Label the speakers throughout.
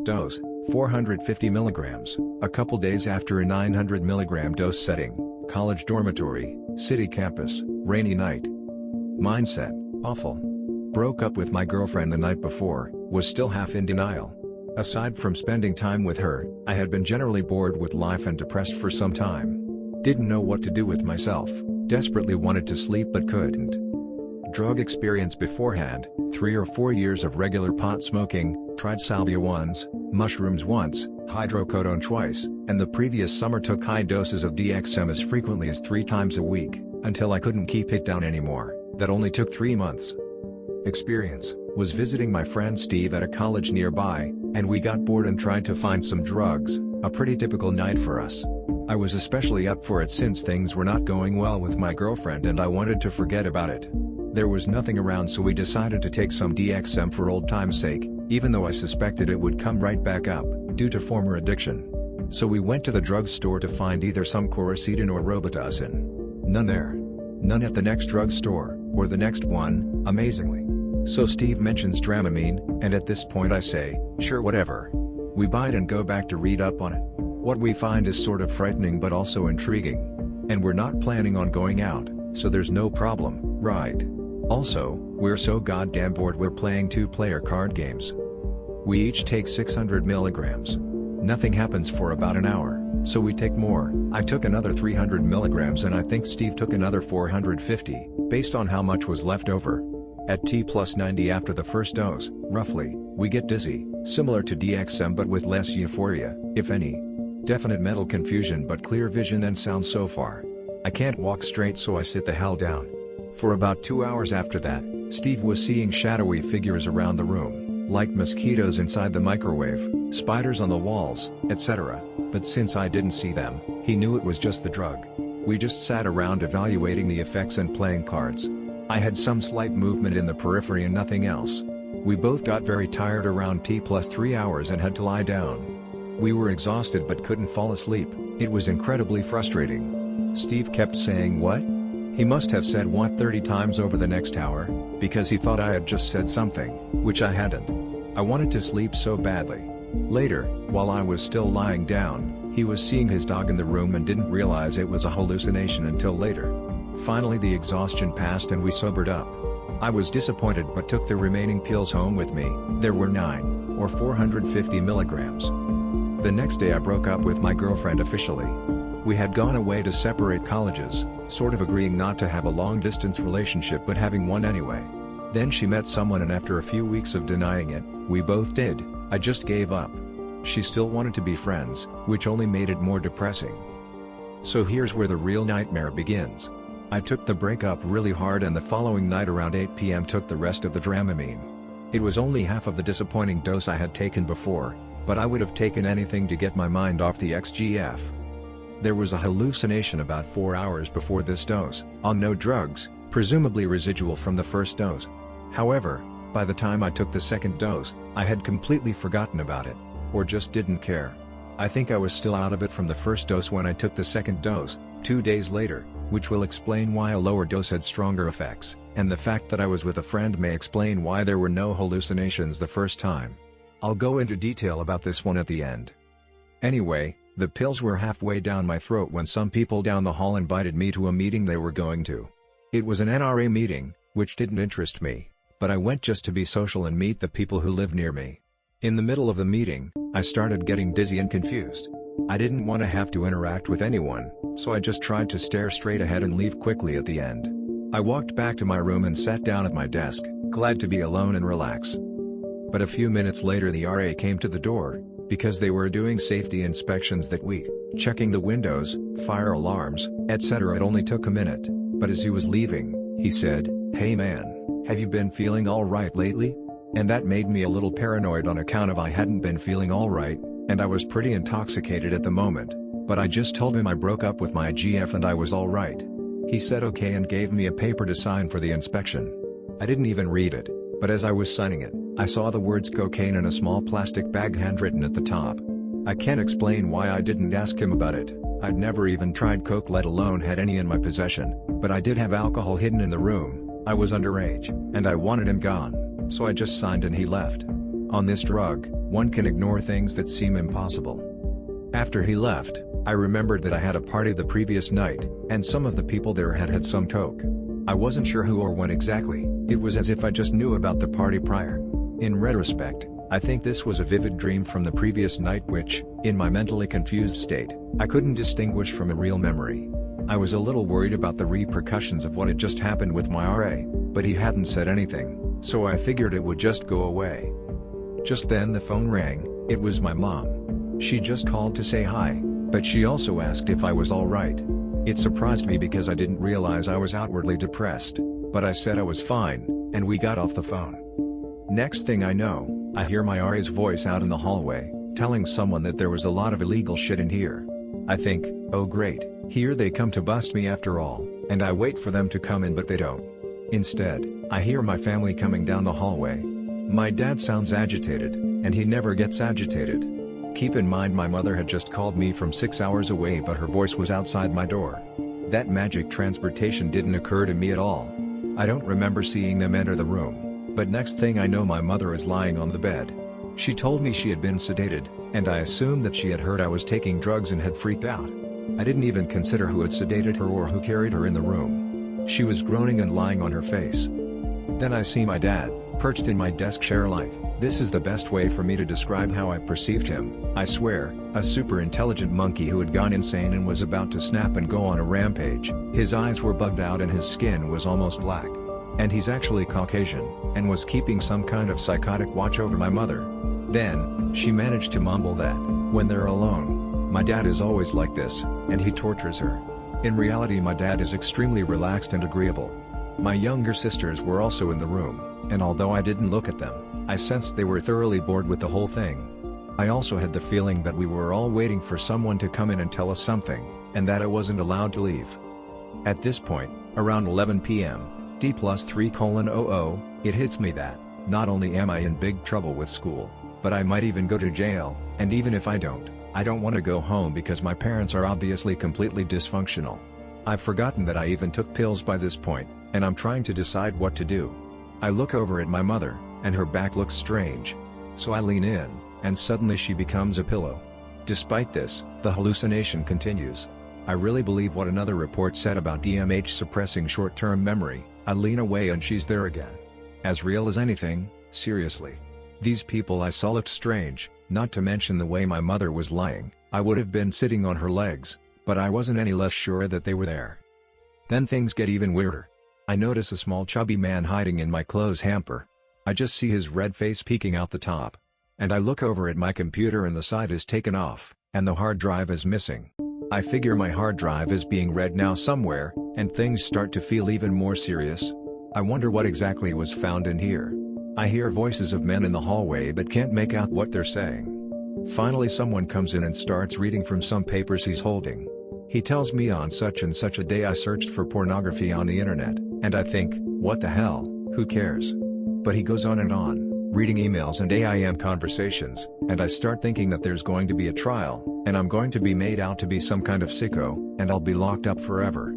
Speaker 1: dose, 450 milligrams, a couple days after a 900 milligram dose setting, college dormitory, city campus, rainy night. Mindset, awful. Broke up with my girlfriend the night before, was still half in denial. Aside from spending time with her, I had been generally bored with life and depressed for some time. Didn't know what to do with myself, desperately wanted to sleep but couldn't. Drug experience beforehand, 3 or 4 years of regular pot smoking, tried salvia once, mushrooms once, hydrocodone twice, and the previous summer took high doses of DXM as frequently as 3 times a week, until I couldn't keep it down anymore. That only took 3 months. Experience, was visiting my friend Steve at a college nearby, and we got bored and tried to find some drugs, a pretty typical night for us. I was especially up for it since things were not going well with my girlfriend and I wanted to forget about it. There was nothing around, so we decided to take some DXM for old time's sake, even though I suspected it would come right back up, due to former addiction. So we went to the drugstore to find either some quercetin or Robitussin. None there. None at the next drugstore, or the next one, amazingly. So Steve mentions Dramamine, and at this point I say, sure, whatever. We buy it and go back to read up on it. What we find is sort of frightening but also intriguing. And we're not planning on going out, so there's no problem, right? Also, we're so goddamn bored we're playing 2-player card games. We each take 600 milligrams. Nothing happens for about an hour, so we take more. I took another 300 milligrams and I think Steve took another 450, based on how much was left over. At T+90 after the first dose, roughly, we get dizzy, similar to DXM but with less euphoria, if any. Definite mental confusion but clear vision and sound so far. I can't walk straight, so I sit the hell down. For about 2 hours after that, Steve was seeing shadowy figures around the room, like mosquitoes inside the microwave, spiders on the walls, etc. But since I didn't see them, he knew it was just the drug. We just sat around evaluating the effects and playing cards. I had some slight movement in the periphery and nothing else. We both got very tired around T+3 hours and had to lie down. We were exhausted but couldn't fall asleep. It was incredibly frustrating. Steve kept saying what? He must have said what 30 times over the next hour, because he thought I had just said something, which I hadn't. I wanted to sleep so badly. Later, while I was still lying down, he was seeing his dog in the room and didn't realize it was a hallucination until later. Finally the exhaustion passed and we sobered up. I was disappointed but took the remaining pills home with me. There were 9, or 450 milligrams. The next day I broke up with my girlfriend officially. We had gone away to separate colleges, sort of agreeing not to have a long-distance relationship but having one anyway. Then she met someone and after a few weeks of denying it, we both did. I just gave up. She still wanted to be friends, which only made it more depressing. So here's where the real nightmare begins. I took the breakup really hard and the following night around 8 p.m. took the rest of the Dramamine. It was only half of the disappointing dose I had taken before, but I would have taken anything to get my mind off the XGF. There was a hallucination about 4 hours before this dose, on no drugs, presumably residual from the first dose. However, by the time I took the second dose, I had completely forgotten about it, or just didn't care. I think I was still out of it from the first dose when I took the second dose, 2 days later, which will explain why a lower dose had stronger effects, and the fact that I was with a friend may explain why there were no hallucinations the first time. I'll go into detail about this one at the end. Anyway, the pills were halfway down my throat when some people down the hall invited me to a meeting they were going to. It was an NRA meeting, which didn't interest me, but I went just to be social and meet the people who live near me. In the middle of the meeting, I started getting dizzy and confused. I didn't want to have to interact with anyone, so I just tried to stare straight ahead and leave quickly at the end. I walked back to my room and sat down at my desk, glad to be alone and relax. But a few minutes later the RA came to the door, because they were doing safety inspections that week, checking the windows, fire alarms, etc. It only took a minute, but as he was leaving, he said, "Hey man, have you been feeling alright lately?" And that made me a little paranoid on account of I hadn't been feeling alright, and I was pretty intoxicated at the moment, but I just told him I broke up with my GF and I was alright. He said okay and gave me a paper to sign for the inspection. I didn't even read it, but as I was signing it, I saw the words cocaine in a small plastic bag handwritten at the top. I can't explain why I didn't ask him about it. I'd never even tried coke, let alone had any in my possession, but I did have alcohol hidden in the room. I was underage, and I wanted him gone, so I just signed and he left. On this drug, one can ignore things that seem impossible. After he left, I remembered that I had a party the previous night, and some of the people there had had some coke. I wasn't sure who or when exactly, it was as if I just knew about the party prior. In retrospect, I think this was a vivid dream from the previous night which, in my mentally confused state, I couldn't distinguish from a real memory. I was a little worried about the repercussions of what had just happened with my RA, but he hadn't said anything, so I figured it would just go away. Just then the phone rang. It was my mom. She just called to say hi, but she also asked if I was alright. It surprised me because I didn't realize I was outwardly depressed, but I said I was fine, and we got off the phone. Next thing I know, I hear my RA's voice out in the hallway, telling someone that there was a lot of illegal shit in here. I think, oh great, here they come to bust me after all, and I wait for them to come in but they don't. Instead, I hear my family coming down the hallway. My dad sounds agitated, and he never gets agitated. Keep in mind my mother had just called me from 6 hours away but her voice was outside my door. That magic transportation didn't occur to me at all. I don't remember seeing them enter the room, but next thing I know my mother is lying on the bed. She told me she had been sedated, and I assumed that she had heard I was taking drugs and had freaked out. I didn't even consider who had sedated her or who carried her in the room. She was groaning and lying on her face. Then I see my dad, perched in my desk chair like, this is the best way for me to describe how I perceived him, I swear, a super intelligent monkey who had gone insane and was about to snap and go on a rampage. His eyes were bugged out and his skin was almost black. And he's actually Caucasian, and was keeping some kind of psychotic watch over my mother. Then, she managed to mumble that, when they're alone, my dad is always like this, and he tortures her. In reality my dad is extremely relaxed and agreeable. My younger sisters were also in the room, and although I didn't look at them, I sensed they were thoroughly bored with the whole thing. I also had the feeling that we were all waiting for someone to come in and tell us something, and that I wasn't allowed to leave. At this point, around 11 p.m., D+3:00, it hits me that, not only am I in big trouble with school, but I might even go to jail, and even if I don't want to go home because my parents are obviously completely dysfunctional. I've forgotten that I even took pills by this point, and I'm trying to decide what to do. I look over at my mother, and her back looks strange. So I lean in, and suddenly she becomes a pillow. Despite this, the hallucination continues. I really believe what another report said about DMH suppressing short-term memory. I lean away and she's there again. As real as anything, seriously. These people I saw looked strange, not to mention the way my mother was lying. I would have been sitting on her legs, but I wasn't any less sure that they were there. Then things get even weirder. I notice a small chubby man hiding in my clothes hamper. I just see his red face peeking out the top. And I look over at my computer and the side is taken off, and the hard drive is missing. I figure my hard drive is being read now somewhere, and things start to feel even more serious. I wonder what exactly was found in here. I hear voices of men in the hallway but can't make out what they're saying. Finally someone comes in and starts reading from some papers he's holding. He tells me on such and such a day I searched for pornography on the internet, and I think, what the hell, who cares? But he goes on and on, reading emails and AIM conversations, and I start thinking that there's going to be a trial, and I'm going to be made out to be some kind of sicko, and I'll be locked up forever.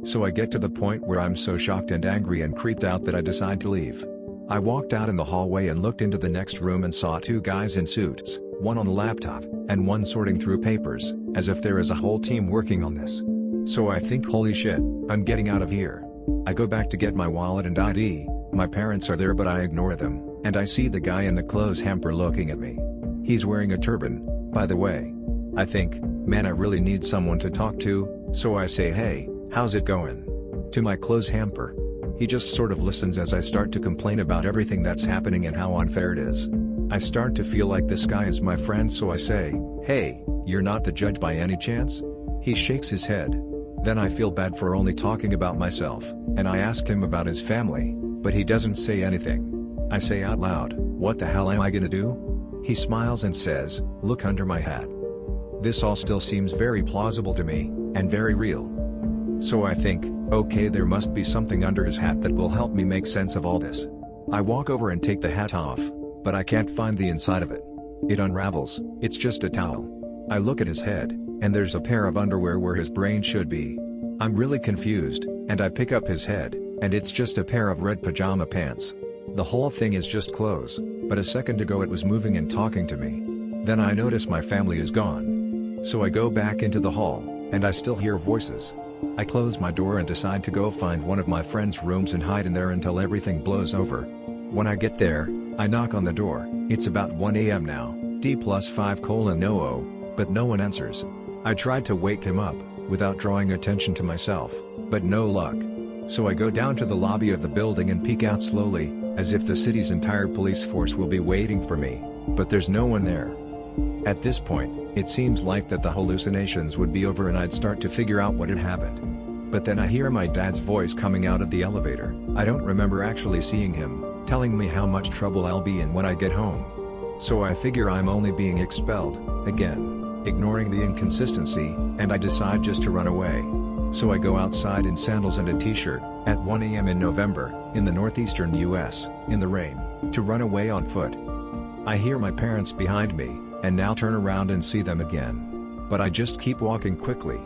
Speaker 1: So I get to the point where I'm so shocked and angry and creeped out that I decide to leave. I walked out in the hallway and looked into the next room and saw two guys in suits, one on a laptop, and one sorting through papers, as if there is a whole team working on this. So I think holy shit, I'm getting out of here. I go back to get my wallet and ID, my parents are there but I ignore them, and I see the guy in the clothes hamper looking at me. He's wearing a turban, by the way. I think, man I really need someone to talk to, so I say hey, how's it going? To my clothes hamper. He just sort of listens as I start to complain about everything that's happening and how unfair it is. I start to feel like this guy is my friend so I say, hey, you're not the judge by any chance? He shakes his head. Then I feel bad for only talking about myself, and I ask him about his family, but he doesn't say anything. I say out loud, what the hell am I gonna do? He smiles and says, look under my hat. This all still seems very plausible to me, and very real. So I think, okay there must be something under his hat that will help me make sense of all this. I walk over and take the hat off, but I can't find the inside of it. It unravels, it's just a towel. I look at his head, and there's a pair of underwear where his brain should be. I'm really confused, and I pick up his head, and it's just a pair of red pajama pants. The whole thing is just clothes. but a second ago it was moving and talking to me. Then I notice my family is gone. So I go back into the hall, and I still hear voices. I close my door and decide to go find one of my friend's rooms and hide in there until everything blows over. When I get there, I knock on the door. It's about 1 a.m. now, D+5:00, but no one answers. I tried to wake him up, without drawing attention to myself, but no luck. So I go down to the lobby of the building and peek out slowly, as if the city's entire police force will be waiting for me, but there's no one there. At this point, it seems like that the hallucinations would be over and I'd start to figure out what had happened. But then I hear my dad's voice coming out of the elevator. I don't remember actually seeing him, telling me how much trouble I'll be in when I get home. So I figure I'm only being expelled, again, ignoring the inconsistency, and I decide just to run away. So I go outside in sandals and a t-shirt, at 1 a.m. in November, in the northeastern US, in the rain, to run away on foot. I hear my parents behind me, and now turn around and see them again. But I just keep walking quickly.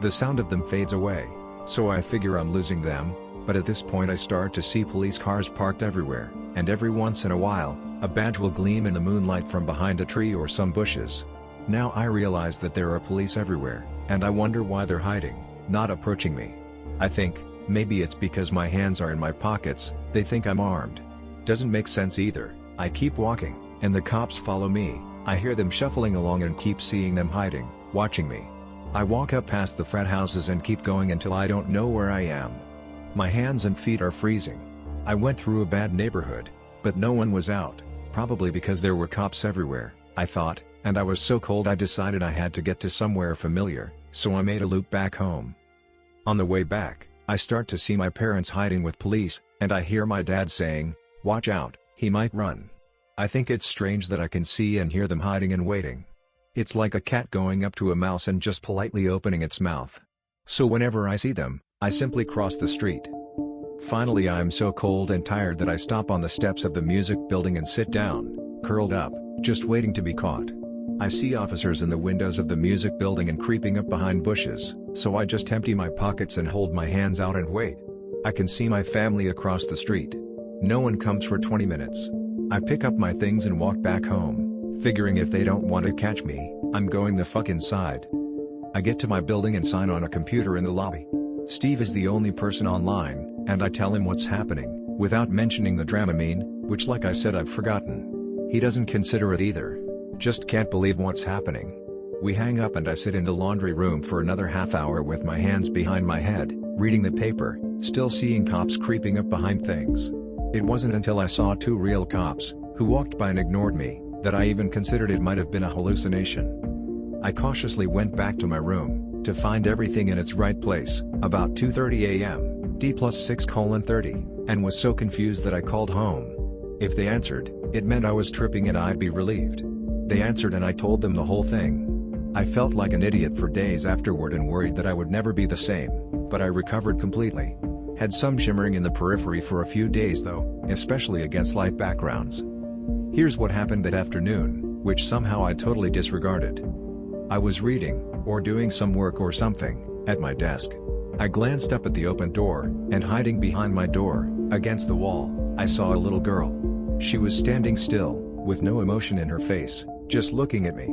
Speaker 1: The sound of them fades away, so I figure I'm losing them, but at this point I start to see police cars parked everywhere, and every once in a while, a badge will gleam in the moonlight from behind a tree or some bushes. Now I realize that there are police everywhere, and I wonder why they're hiding, not approaching me. I think, maybe it's because my hands are in my pockets, they think I'm armed. Doesn't make sense either. I keep walking, and the cops follow me. I hear them shuffling along and keep seeing them hiding, watching me. I walk up past the frat houses and keep going until I don't know where I am. My hands and feet are freezing. I went through a bad neighborhood, but no one was out, probably because there were cops everywhere, I thought, and I was so cold I decided I had to get to somewhere familiar, so I made a loop back home. On the way back, I start to see my parents hiding with police, and I hear my dad saying, "Watch out, he might run." I think it's strange that I can see and hear them hiding and waiting. It's like a cat going up to a mouse and just politely opening its mouth. So whenever I see them, I simply cross the street. Finally I am so cold and tired that I stop on the steps of the music building and sit down, curled up, just waiting to be caught. I see officers in the windows of the music building and creeping up behind bushes, so I just empty my pockets and hold my hands out and wait. I can see my family across the street. No one comes for 20 minutes. I pick up my things and walk back home, figuring if they don't want to catch me, I'm going the fuck inside. I get to my building and sign on a computer in the lobby. Steve is the only person online, and I tell him what's happening, without mentioning the Dramamine, which like I said I've forgotten. He doesn't consider it either. Just can't believe what's happening. We hang up and I sit in the laundry room for another half hour with my hands behind my head, reading the paper, still seeing cops creeping up behind things. It wasn't until I saw 2 real cops, who walked by and ignored me, that I even considered it might have been a hallucination. I cautiously went back to my room, to find everything in its right place, about 2:30 a.m., D+6:30, and was so confused that I called home. If they answered, it meant I was tripping and I'd be relieved. They answered and I told them the whole thing. I felt like an idiot for days afterward and worried that I would never be the same, but I recovered completely. Had some shimmering in the periphery for a few days though, especially against light backgrounds. Here's what happened that afternoon, which somehow I totally disregarded. I was reading, or doing some work or something, at my desk. I glanced up at the open door, and hiding behind my door, against the wall, I saw a little girl. She was standing still, with no emotion in her face, just looking at me.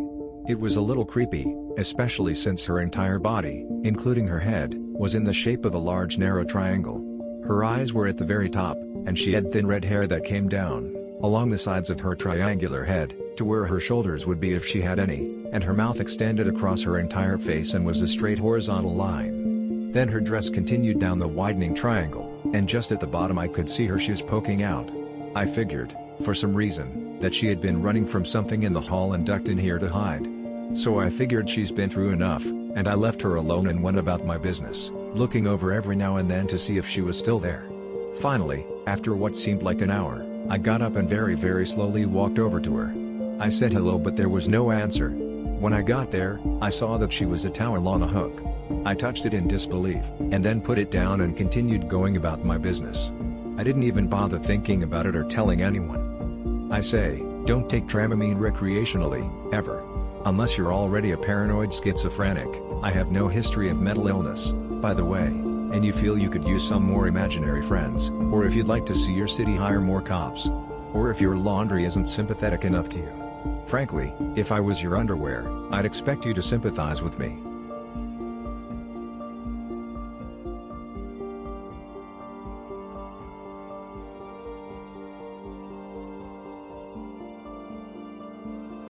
Speaker 1: It was a little creepy, especially since her entire body, including her head, was in the shape of a large narrow triangle. Her eyes were at the very top, and she had thin red hair that came down, along the sides of her triangular head, to where her shoulders would be if she had any, and her mouth extended across her entire face and was a straight horizontal line. Then her dress continued down the widening triangle, and just at the bottom I could see her shoes poking out. I figured, for some reason, that she had been running from something in the hall and ducked in here to hide. So I figured she's been through enough, and I left her alone and went about my business, looking over every now and then to see if she was still there. Finally, after what seemed like an hour, I got up and very slowly walked over to her. I said hello but there was no answer. When I got there, I saw that she was a towel on a hook. I touched it in disbelief, and then put it down and continued going about my business. I didn't even bother thinking about it or telling anyone. I say, don't take Dramamine recreationally, ever. Unless you're already a paranoid schizophrenic. I have no history of mental illness, by the way, and you feel you could use some more imaginary friends, or if you'd like to see your city hire more cops. Or if your laundry isn't sympathetic enough to you. Frankly, if I was your underwear, I'd expect you to sympathize with me.